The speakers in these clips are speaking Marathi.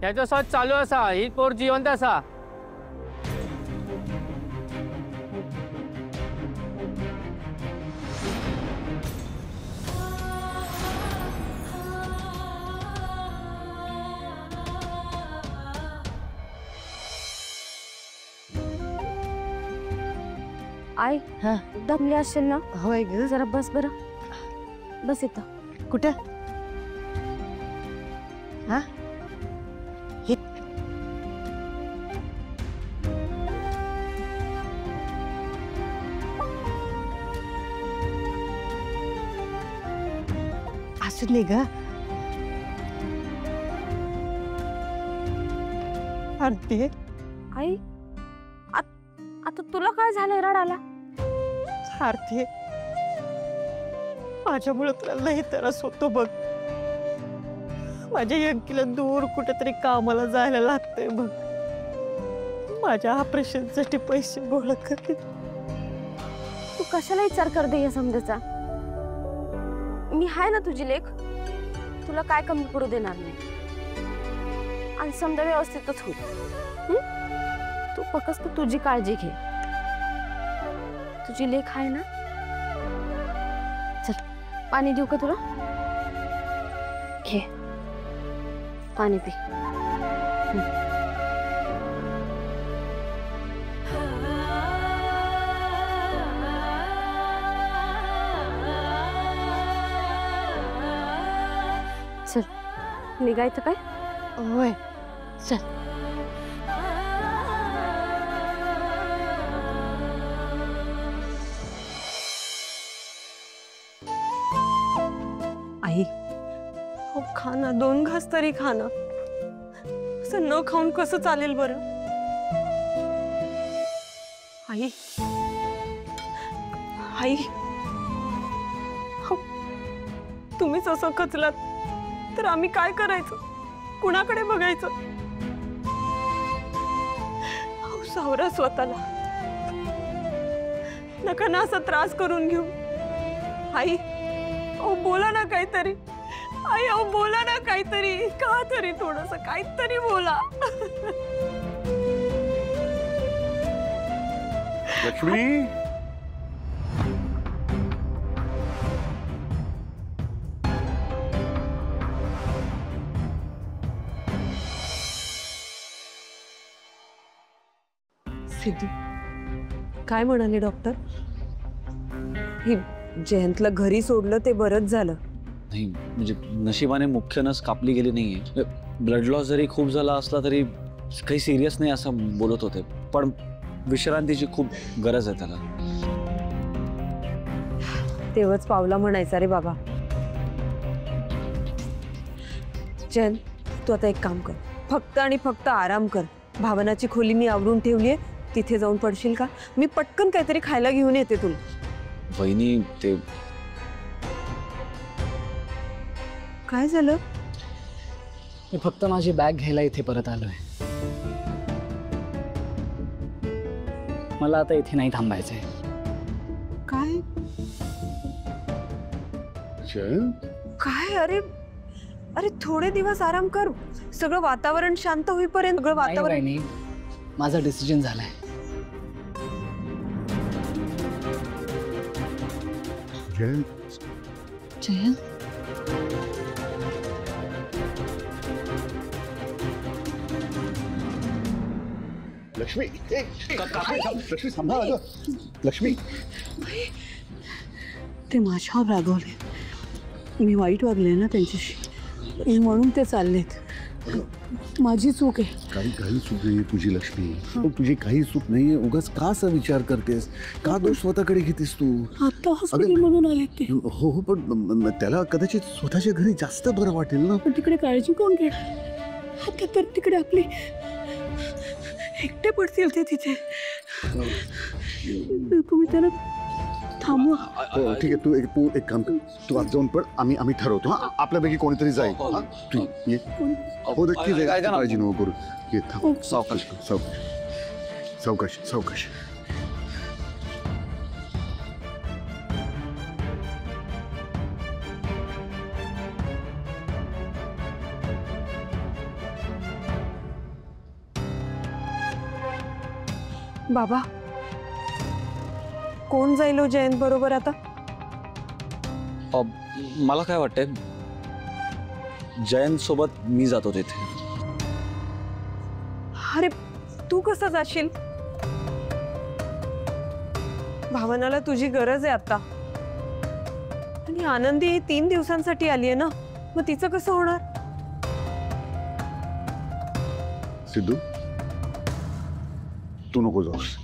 त्याचा शोध चालू असा, ही पोर जिवंत असा। आई हा दमली असेल ना? होय ग जरा बस बरं, बस इथं। कुठं? हा हे असू दे ग आरती। आई आता तुला काय झालंय रडायला? आरती माझ्यामुळे तुला लई त्रास होतो बघ। माझ्या यंकीला दूर कुठेतरी कामाला जायला लागतंय बघ। माझ्या ऑपरेशनसाठी पैसे गोळा करते। तू कशाला विचार करते या समजाचा? मी आहे ना तुझी लेक, तुला काय कमी पडू देणार नाही आणि समजा व्यवस्थितच होईल। तू फक्त तुझी काळजी घे, तुझी लेक आहे ना। चल पाणी देऊ का तुला? घे पाणी पी। चल निघायचं काय? होय चल। आई हो खाना, 2 घास तरी खाना। असं न खाऊन कसं चालेल बरं? आई आई हो, तुम्हीच असं कचलात तर आम्ही काय करायचं? कुणाकडे बघायचं? हो सावरा स्वतःला, नका ना असा त्रास करून घेऊ। आई ओ बोला ना काहीतरी। आई ओ बोला ना काहीतरी, का तरी थोडंसं काहीतरी बोला। लक्ष्मी सिद्धू काय म्हणाले डॉक्टर? ही जयंतला घरी सोडलं ते बरंच झालं। नाही म्हणजे नशिबाने मुख्य नस कापली गेली नाहीये। ब्लड लॉस जरी खूप झाला असला तरी काही सिरियस नाही असं बोलत होते, पण विश्रांतीची खूप गरज आहे त्याला। तेव्हाच पावला म्हणायचा रे बाबा। जयंत तू आता एक काम कर, फक्त आणि फक्त आराम कर। भावनाची खोली मी आवरून ठेवलीये, तिथे जाऊन पडशील का? मी पटकन काहीतरी खायला घेऊन येते तुला। वहिनी ते काय झालं? मी फक्त माझी बॅग घ्यायला इथे परत आलोय। मला आता इथे नाही थांबायचंय। काय काय? अरे अरे थोडे दिवस आराम कर, सगळं वातावरण शांत होईपर्यंत। सगळं वातावरण नाही, माझा डिसिजन झालाय। जयंत लक्ष्मी लक्ष्मी थांबा अगं। लक्ष्मी ते माझ्यावर रागवले, मी वाईट वागले ना त्यांच्याशी, म्हणून ते चाललेत। माझी चूक आहे। काही चूक नाही तुझी लक्ष्मी, तुझी काही चूक नाहीये। उगाच का असा विचार करतेस? का दोष स्वतःकडे घेतेस तू? आता हॉस्पिटल मधून आले ते। हो हो पण त्याला कदाचित स्वतःच्या घरी जास्त बरं वाटेल ना। पण तिकडे काळजी कोण घेणार? आता तर तिकडे आपले एकटे पडतील ते तिथे। तुम्ही त्याला थांबवा। हो ठीक आहे, तू एक काम कर, तू आज जाऊन पड, आम्ही ठरवतो। हा आपल्यापैकी कोणीतरी जाईल। हा तू ये। हो नक्की जाईल, काळजी नको करू। ये थांब, सावकाश सावकाश सावकाश। बाबा, कोण जाईल हो जयंत बरोबर आता? मला काय वाटतंय, जयंत सोबत मी जातो तिथे. अरे तू कसं जाशील? भावनाला तुझी गरज आहे आता. आणि आनंदी ही 3 दिवसांसाठी आली आहे ना, मग तिचं कसं होणार? सिद्धू, तू नको जाऊस.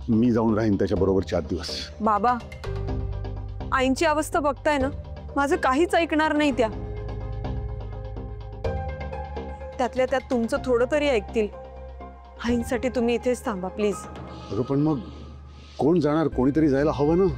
मी जाऊन राहीन त्याच्या बरोबर 4 दिवस. बाबा, आईंची अवस्था बघताय ना, माझं काहीच ऐकणार नाही त्या. त्यातल्या त्यात तुमचं थोडं तरी ऐकतील. आईंसाठी तुम्ही इथेच थांबा प्लीज. अगं पण मग कोण जाणार? कोणीतरी जायला हवं ना.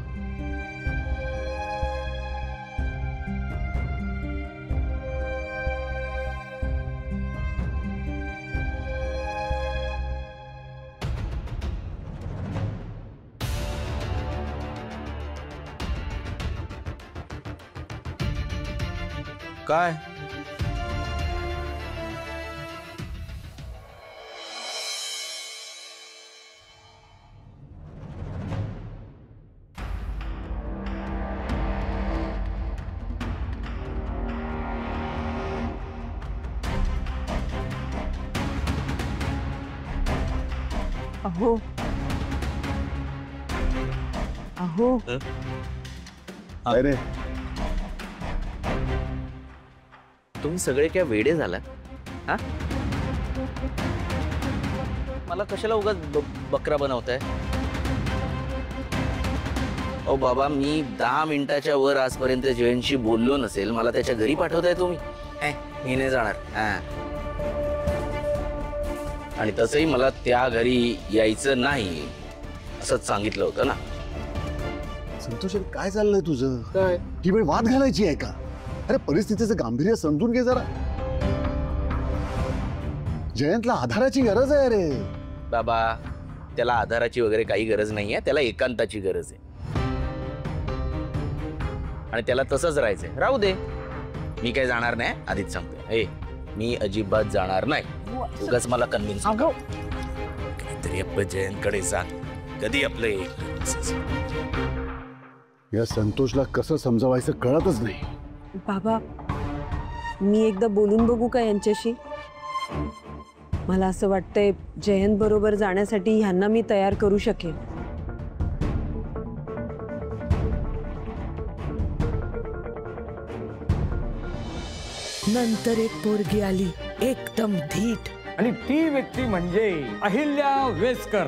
काय अहो अहो, काय रे? तुम्ही सगळे काय वेडे झालात? हा, मला कशाला उगाच बकरा बनवताय? ओ बाबा, मी 10 मिनिटाच्या वर आजपर्यंत जयंतशी बोललो नसेल, मला त्याच्या घरी पाठवताय तुम्ही? मी नाही जाणार. आणि तसंही मला त्या घरी यायचं नाही असंच सांगितलं होतं ना. संतोष, काय चाललंय तुझं? काय ही वेळ वाद घालायची आहे का? अरे परिस्थितीचं गांभीर्य समजून घे जरा. जयंतला आधाराची गरज आहे रे. बाबा, त्याला आधाराची वगैरे काही गरज नाहीये, त्याला एकांताची गरज आहे. आणि त्याला तसंच राहायचंय, राहू दे. मी काय जाणार नाही, आधीच सांगते. मी अजिबात जाणार नाही. उगाच मला कन्व्हिन्स तरी आपलं जयंतकडे सांग, कधी आपलं या संतोषला कसं समजावायचं कळतच नाही. बाबा, मी एकदा बोलून बघू का यांच्याशी? मला असं वाटतंय जयंत बरोबर जाण्यासाठी ह्यांना मी तयार करू शकेन. नंतर एक पोरगी आली, एकदम धीट. आणि ती व्यक्ती म्हणजे अहिल्या वेसकर.